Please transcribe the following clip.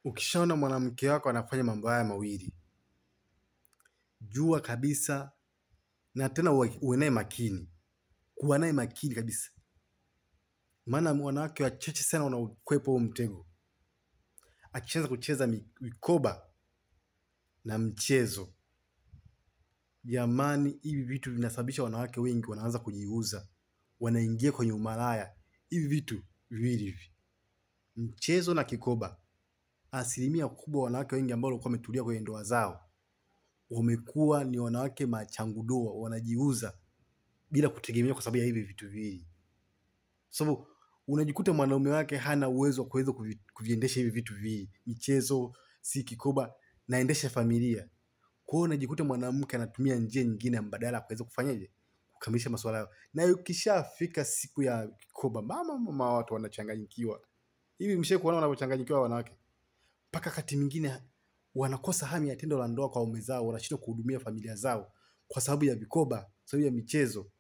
Ukishaona mwanamke wako anafanya mambo haya mawili, jua kabisa, na tena uwe naye makini, kuwa naye makini kabisa, maana wanawake wachache sana wanaokwepa huo mtego. Akianza kucheza mikoba na mchezo, jamani, hivi vitu vinasababisha wanawake wengi wanaanza kujiuza, wanaingia kwenye umalaya. Hivi vitu viwili hivi, mchezo na kikoba, asilimia kubwa wanawake wengi ambao walikuwa wametulia kwenye ndoa zao wamekuwa ni wanawake machangudoa, wanajiuza bila kutegemea kwa sababu ya hivi vitu viwili. Sababu unajikuta mwanaume wake hana uwezo wa kuweza kuviendesha hivi vitu viwili, michezo, si kikoba, naendesha familia. Kwa hiyo unajikuta mwanamke anatumia njia nyingine mbadala kuweza kufanyaje, kukamilisha masuala yao. Na ukishafika siku ya kikoba, mama watu wanachanganyikiwa. Hivi mshawahi kuona wanapochanganyikiwa wanawake? Mpaka wakati mwingine wanakosa hamu ya tendo la ndoa kwa waume zao, wanashindwa kuhudumia familia zao kwa sababu ya vikoba, sababu ya michezo.